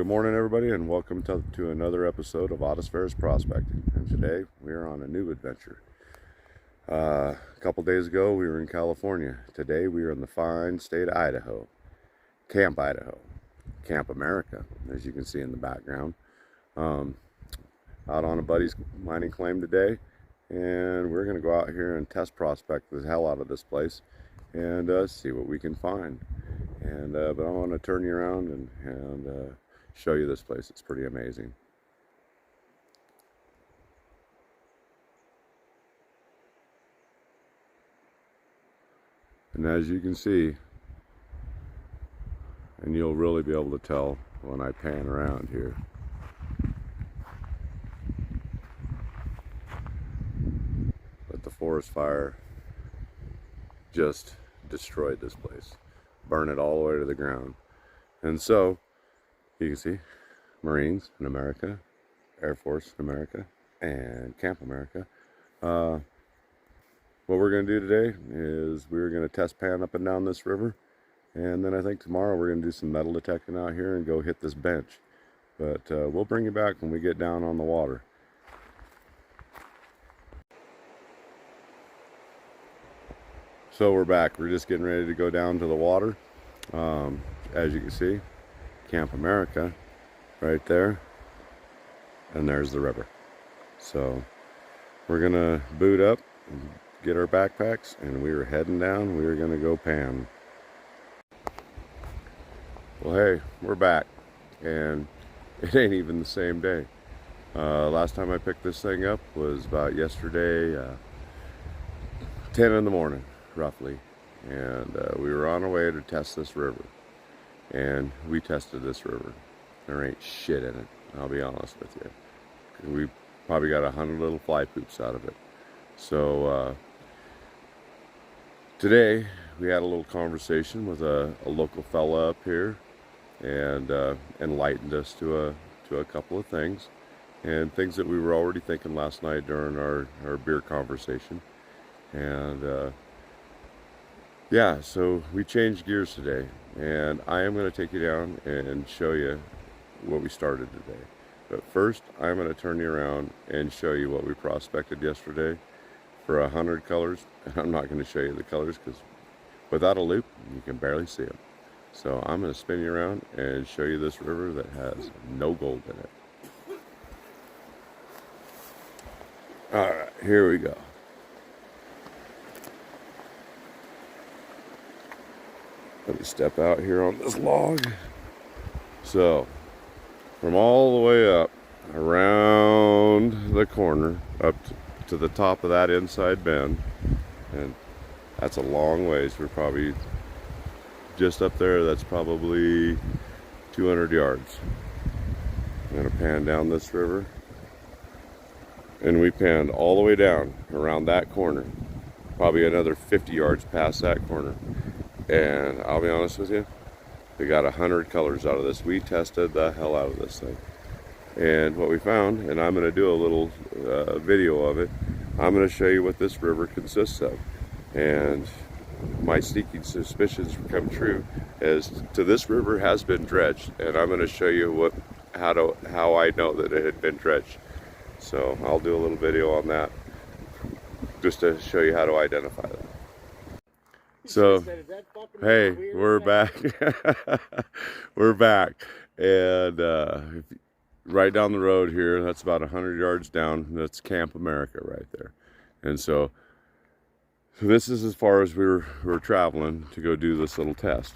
Good morning, everybody, and welcome to another episode of Idaho Prospecting. And today we are on a new adventure. A couple days ago we were in California. Today we are in the fine state of Idaho, Camp Idaho, Camp America, as you can see in the background. Out on a buddy's mining claim today, and we're going to go out here and test prospect the hell out of this place and see what we can find. And but I want to turn you around and show you this place. It's pretty amazing. And as you can see, and you'll really be able to tell when I pan around here, but the forest fire just destroyed this place, burned it all the way to the ground. And so you can see Marines in America, Air Force in America, and Camp America. What we're going to do today is we're going to test pan up and down this river, and then I think tomorrow we're going to do some metal detecting out here and go hit this bench. But we'll bring you back when we get down on the water. So we're back. We're just getting ready to go down to the water. As you can see, Camp America right there, and there's the river. So we're gonna boot up and get our backpacks, and we are heading down. We are gonna go pan. Well, hey, we're back, and it ain't even the same day. Last time I picked this thing up was about yesterday, 10 in the morning roughly, and we were on our way to test this river, and we tested this river. There ain't shit in it, I'll be honest with you. We probably got 100 little fly poops out of it. So today we had a little conversation with a local fella up here, and enlightened us to a couple of things, and things that we were already thinking last night during our beer conversation. And yeah, so we changed gears today, and I am going to take you down and show you what we started today. But first, I'm going to turn you around and show you what we prospected yesterday for 100 colors. I'm not going to show you the colors because without a loop, you can barely see them. So I'm going to spin you around and show you this river that has no gold in it. All right, here we go. Let me step out here on this log. So, from all the way up around the corner, up to the top of that inside bend, and that's a long ways. We're probably just up there. That's probably 200 yards. I'm gonna pan down this river, and we panned all the way down around that corner, probably another 50 yards past that corner. And I'll be honest with you, we got 100 colors out of this. We tested the hell out of this thing. And what we found, and I'm going to do a little video of it, I'm going to show you what this river consists of. And my sneaking suspicions come true as to this river has been dredged. And I'm going to show you how I know that it had been dredged. So I'll do a little video on that just to show you how to identify that. So, hey, we're back. We're back. And right down the road here, that's about 100 yards down, that's Camp America right there. And so this is as far as we were traveling to go do this little test.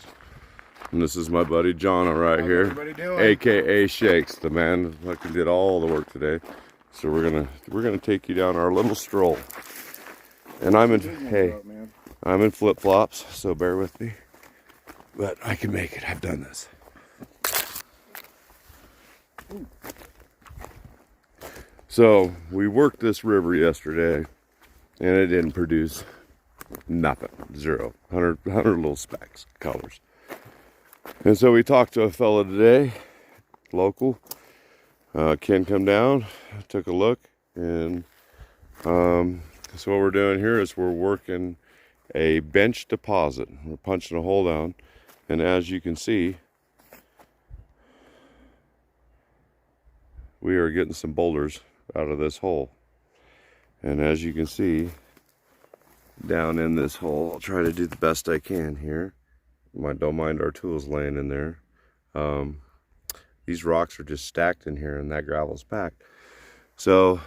And this is my buddy John right here, aka Shakes, the man that fucking did all the work today. So we're gonna take you down our little stroll. And I'm in flip-flops, so bear with me. But I can make it. I've done this. So we worked this river yesterday, and it didn't produce nothing. Zero. 100 little specks, colors. And so we talked to a fella today, local. Ken come down, took a look, and so what we're doing here is we're working a bench deposit. We're punching a hole down, and as you can see, we are getting some boulders out of this hole. And as you can see, down in this hole, I'll try to do the best I can here. Don't mind our tools laying in there. These rocks are just stacked in here and that gravel's packed. So,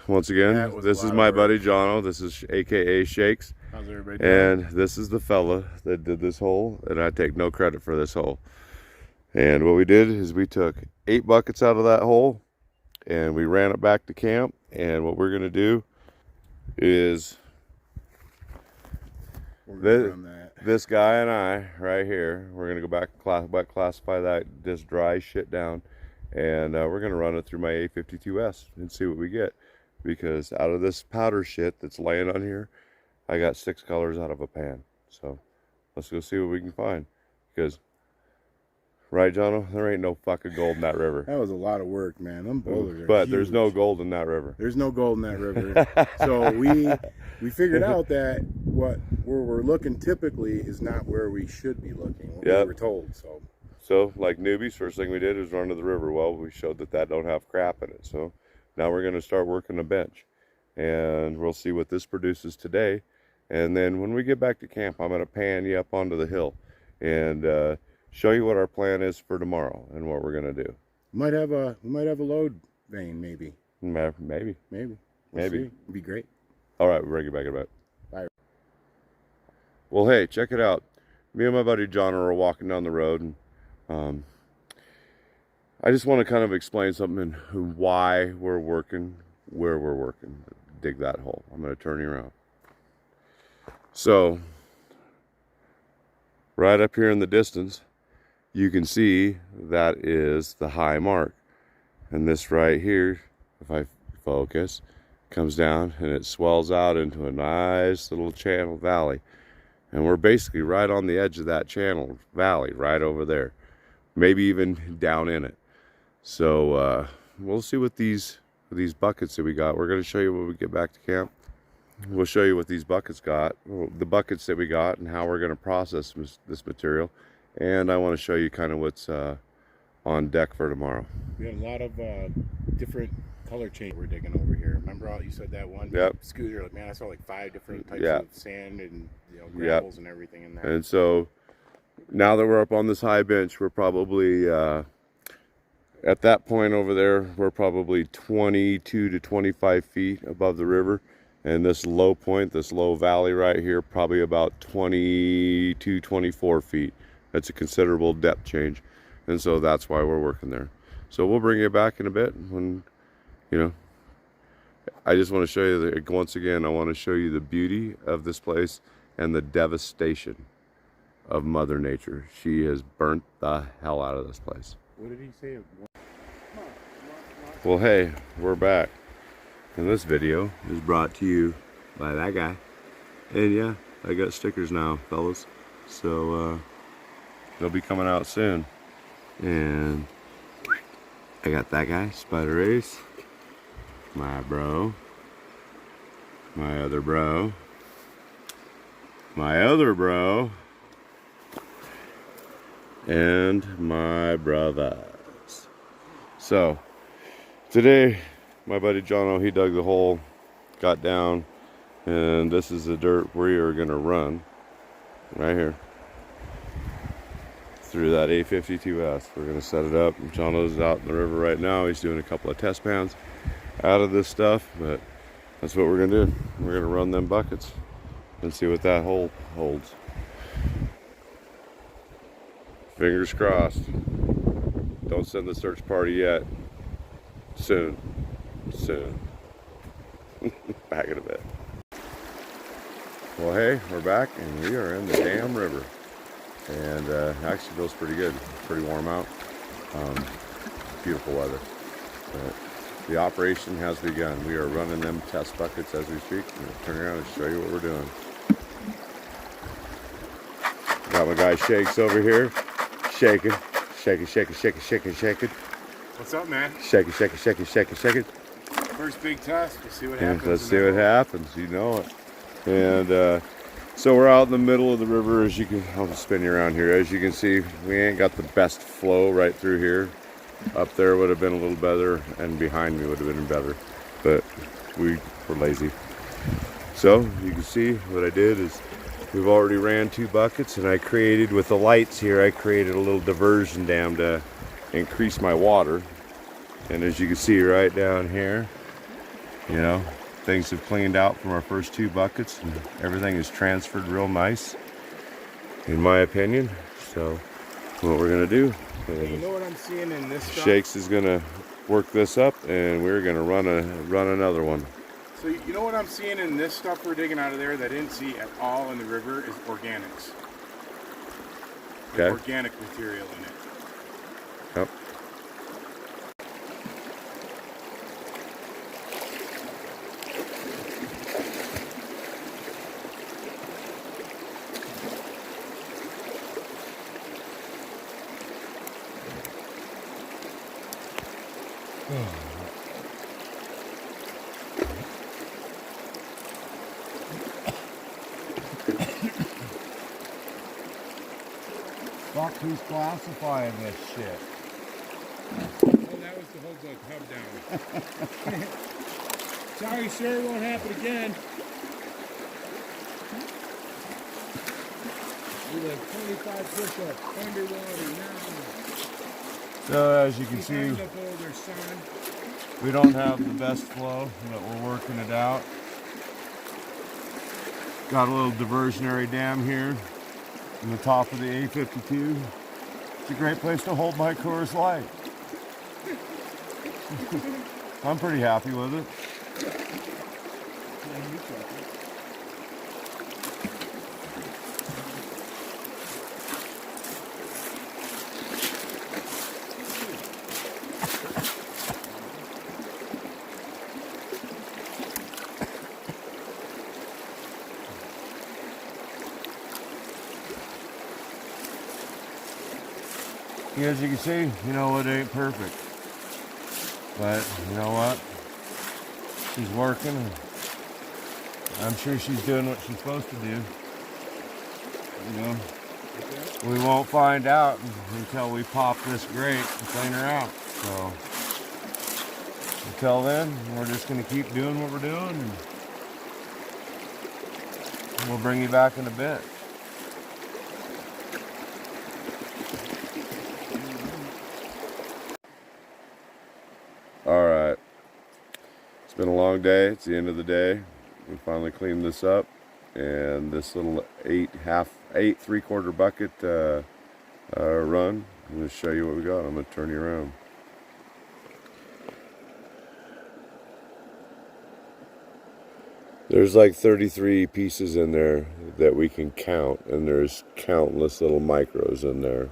once again, this is my buddy Jono. This is AKA Shakes. How's everybody doing? And this is the fella that did this hole, and I take no credit for this hole. And what we did is we took 8 buckets out of that hole and we ran it back to camp. And what we're gonna do is this guy and I right here, we're gonna go back and classify this dry shit down, and we're gonna run it through my A52S and see what we get. Because out of this powder shit that's laying on here, I got 6 colors out of a pan. So let's go see what we can find. Because, right, Jono, there ain't no fucking gold in that river. That was a lot of work, man. Them boulders are But huge. there's no gold in that river. There's no gold in that river. So we figured out that where we're looking typically is not where we should be looking. What we were told. So like newbies, first thing we did is run to the river. Well, we showed that don't have crap in it. So now we're going to start working the bench, and we'll see what this produces today. And then when we get back to camp, I'm going to pan you up onto the hill and show you what our plan is for tomorrow and what we're going to do. We might have a load vein, maybe. Maybe. Maybe. Maybe. It'd be great. All right, we'll bring you back in a bit. Bye. Well, hey, check it out. Me and my buddy John are walking down the road, and I just want to kind of explain something and why we're working, where we're working. Dig that hole. I'm going to turn you around. So, right up here in the distance, you can see that is the high mark. And this right here, if I focus, comes down and it swells out into a nice little channel valley. And we're basically right on the edge of that channel valley, right over there. Maybe even down in it. So we'll see what these buckets that we got. We're going to show you when we get back to camp. We'll show you what these buckets got, the buckets that we got, and how we're going to process this material. And I want to show you kind of what's on deck for tomorrow. We had a lot of different color change we're digging over here. Remember how you said that one scooter? Like, man, I saw like 5 different types of sand and gravels and everything in there. And so now that we're up on this high bench, we're probably at that point over there, we're probably 22 to 25 feet above the river. And this low point, this low valley right here, probably about 22, 24 feet. That's a considerable depth change. And so that's why we're working there. So we'll bring you back in a bit when, I just want to show you, once again, I want to show you the beauty of this place and the devastation of Mother Nature. She has burnt the hell out of this place. What did he say? Well, hey, we're back. And this video is brought to you by that guy. And yeah, I got stickers now, fellas. So they'll be coming out soon. And I got that guy, Spider Ace, my bro, my other bro, my other bro, and my brothers. So today, my buddy Jono, he dug the hole, got down, and this is the dirt we are gonna run right here through that A52S. We're gonna set it up. Jono's out in the river right now. He's doing a couple of test pans out of this stuff, but that's what we're gonna do. We're gonna run them buckets and see what that hole holds. Fingers crossed. Don't send the search party yet. Soon. Back in a bit. Well, hey, we're back and we are in the damn river. And actually feels pretty good. Pretty warm out. Beautiful weather. But the operation has begun. We are running them test buckets as we speak. I'm going to turn around and show you what we're doing. Got my guy Shakes over here. Shaking. What's up, man? Shaking. First big test. We'll see what happens. Let's see what happens. You know it. And so we're out in the middle of the river. As you can, I'll just spin you around here. As you can see, we ain't got the best flow right through here. Up there would have been a little better, and behind me would have been better, but we were lazy. So you can see what I did is we've already ran 2 buckets, and I created, with the lights here, I created a little diversion dam to increase my water. And as you can see right down here, you know, things have cleaned out from our first 2 buckets, and everything is transferred real nice, in my opinion. So what we're gonna do, you know what I'm seeing in this stuff? Shakes is gonna work this up, and we're gonna run another one. So you know what I'm seeing in this stuff we're digging out of there that I didn't see at all in the river is organics. Okay. Organic material in it. Yep. Fuck, who's classifying this shit? Oh, that was to hold the hub down. Sorry, sir, it won't happen again. Do like 25 push-ups underwater now. So as you can see, we don't have the best flow, but we're working it out. Got a little diversionary dam here in the top of the A52. It's a great place to hold my Coors Light. I'm pretty happy with it. As you can see, you know, it ain't perfect. But you know what? She's working. And I'm sure she's doing what she's supposed to do. You know, we won't find out until we pop this grate and clean her out. So until then, we're just going to keep doing what we're doing, and we'll bring you back in a bit. All right, it's been a long day. It's the end of the day. We finally cleaned this up, and this little 8 3/4 bucket run. I'm going to show you what we got. I'm going to turn you around. There's like 33 pieces in there that we can count, and there's countless little micros in there.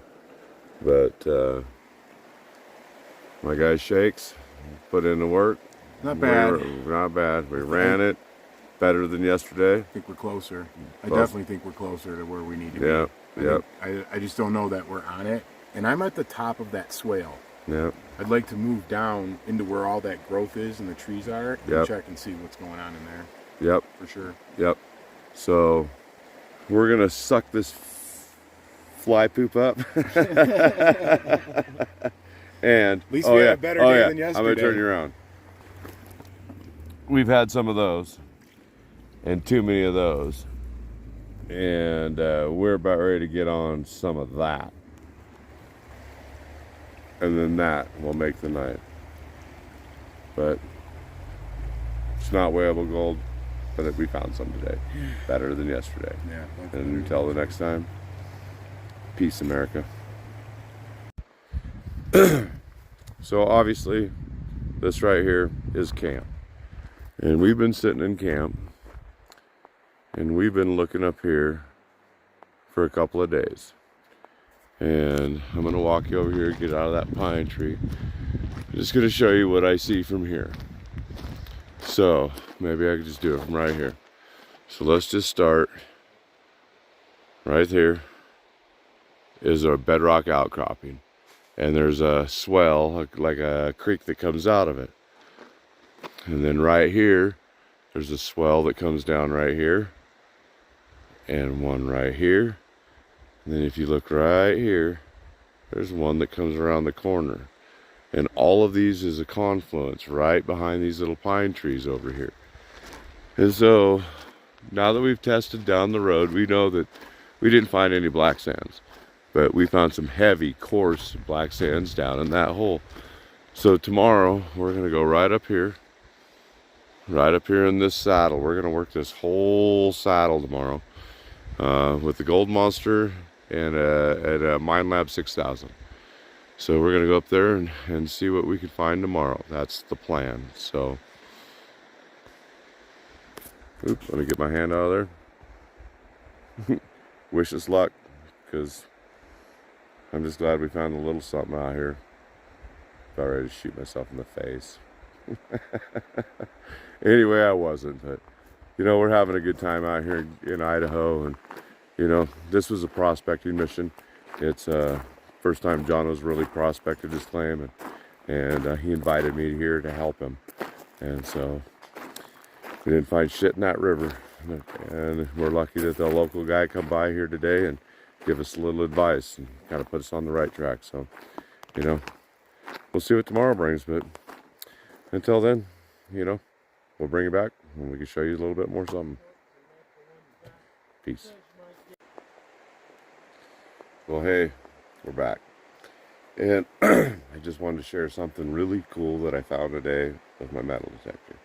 But my guy Shakes put in the work. Not bad. Not bad. We ran it better than yesterday. I think we're closer. I definitely think we're closer to where we need to be. Yeah. I just don't know that we're on it. And I'm at the top of that swale. Yeah. I'd like to move down into where all that growth is and the trees are and check and see what's going on in there. Yep. For sure. Yep. So we're going to suck this fly poop up. And at least we had a better day than yesterday. I'm going to turn you around. We've had some of those and too many of those. And we're about ready to get on some of that. And then that will make the night. But it's not weighable gold, but we found some today. Better than yesterday. Yeah. And until the next time, peace, America. So obviously, this right here is camp. And we've been sitting in camp, and we've been looking up here for a couple of days. And I'm going to walk you over here, get out of that pine tree. I'm just going to show you what I see from here. So maybe I could just do it from right here. So let's just start right here is a bedrock outcropping. And there's a swell, like a creek that comes out of it. And then right here, there's a swell that comes down right here. And one right here. And then if you look right here, there's one that comes around the corner. And all of these is a confluence right behind these little pine trees over here. And so now that we've tested down the road, we know that we didn't find any black sands, but we found some heavy, coarse black sands down in that hole. So tomorrow we're gonna go right up here in this saddle. We're gonna work this whole saddle tomorrow with the Gold Monster and a Mine Lab 6000. So we're gonna go up there and see what we can find tomorrow. That's the plan. So, oops, let me get my hand out of there. Wish us luck, because I'm just glad we found a little something out here. About ready to shoot myself in the face. Anyway, I wasn't, but you know, we're having a good time out here in Idaho, and you know, this was a prospecting mission. It's first time John was really prospected his claim, and he invited me here to help him. And so we didn't find shit in that river, and we're lucky that the local guy come by here today and give us a little advice and kind of put us on the right track. So, you know, we'll see what tomorrow brings, but until then, you know, we'll bring it back and we can show you a little bit more something. Peace. Well, hey, we're back. And I just wanted to share something really cool that I found today with my metal detector.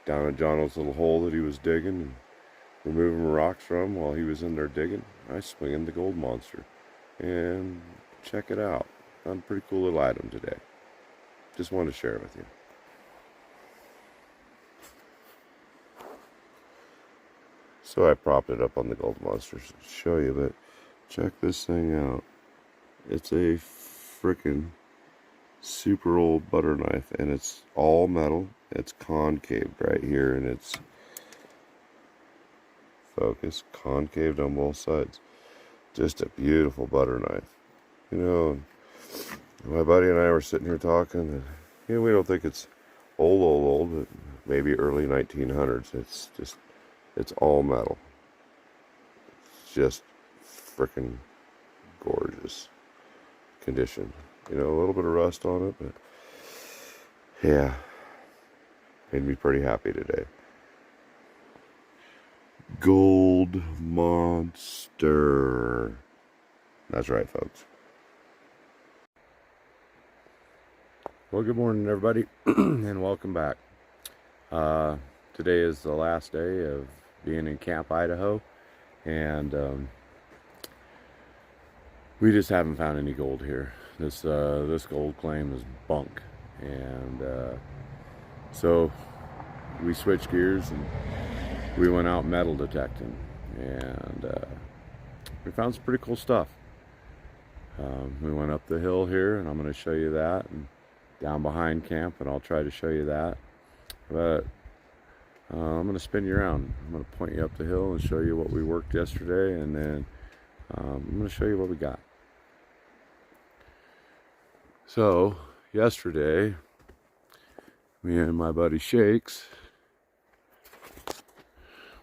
Down in Jono's little hole that he was digging and removing rocks from while he was in there digging, I swing in the Gold Monster. And check it out. Found a pretty cool little item today. Just wanted to share it with you. So I propped it up on the Gold Monster to show you, but check this thing out. It's a frickin' super old butter knife, and it's all metal. It's concaved right here, and it's focus concaved on both sides. Just a beautiful butter knife. You know, my buddy and I were sitting here talking, and you know, we don't think it's old, but maybe early 1900s. It's all metal. It's just frickin' gorgeous condition. You know, a little bit of rust on it, but yeah, made me pretty happy today. Gold Monster. That's right, folks. Well, good morning, everybody, and welcome back. Today is the last day of being in Camp Idaho, and we just haven't found any gold here. This gold claim is bunk, and so we switched gears and we went out metal detecting, and we found some pretty cool stuff. We went up the hill here, and I'm going to show you that, and down behind camp, and I'll try to show you that. But I'm going to spin you around. I'm going to point you up the hill and show you what we worked yesterday, and then I'm going to show you what we got. So yesterday, me and my buddy Shakes,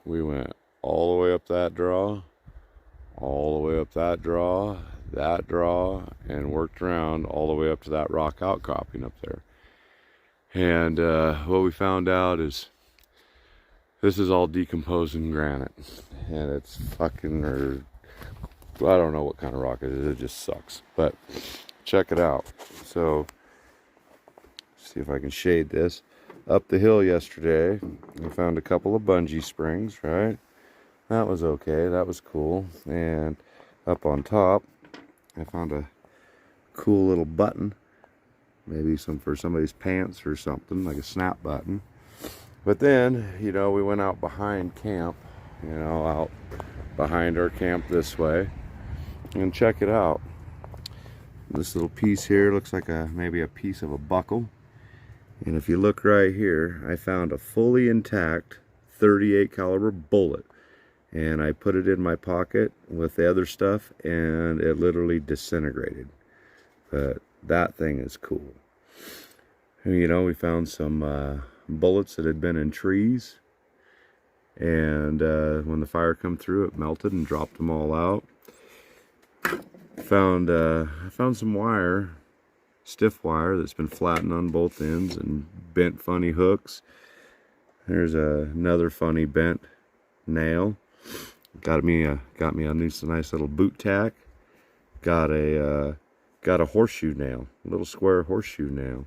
we went all the way up that draw, all the way up that draw, and worked around all the way up to that rock outcropping up there. And what we found out is this is all decomposing granite, and it's fucking, or I don't know what kind of rock it is. It just sucks. But check it out. So see if I can shade this. Up the hill yesterday, we found a couple of bungee springs, right? That was okay. That was cool. And up on top, I found a cool little button. Maybe some for somebody's pants or something, like a snap button. But then, you know, we went out behind camp, you know, out behind our camp this way. And check it out. This little piece here looks like maybe a piece of a buckle. And if you look right here, I found a fully intact 38 caliber bullet. And I put it in my pocket with the other stuff, and it literally disintegrated. But that thing is cool. And, you know, we found some bullets that had been in trees. And when the fire come through, it melted and dropped them all out. I found some wire, stiff wire that's been flattened on both ends and bent funny hooks. There's another funny bent nail. Got me a nice little boot tack. Got a horseshoe nail, a little square horseshoe nail.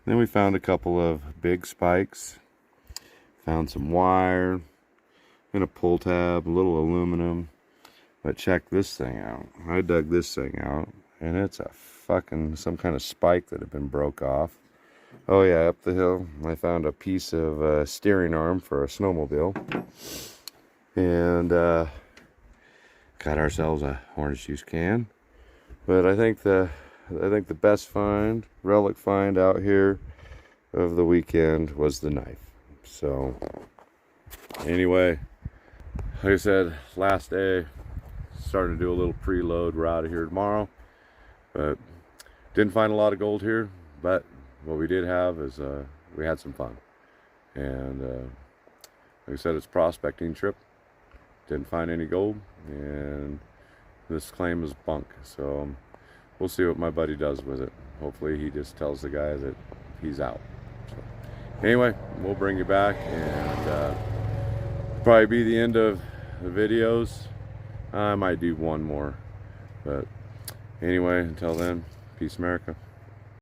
Then we found a couple of big spikes. Found some wire and a pull tab, a little aluminum. But check this thing out. I dug this thing out, and it's a fucking some kind of spike that had been broke off. Oh yeah, up the hill I found a piece of steering arm for a snowmobile, and got ourselves a orange juice can. But I think the best find, relic find out here of the weekend was the knife. So anyway, like I said, last day, starting to do a little preload. We're out of here tomorrow, but didn't find a lot of gold here. But what we did have is we had some fun, and like I said, it's a prospecting trip. Didn't find any gold, and this claim is bunk. So we'll see what my buddy does with it. Hopefully he just tells the guy that he's out. So anyway, we'll bring you back, and probably be the end of the videos. I might do one more, but anyway, until then, peace America.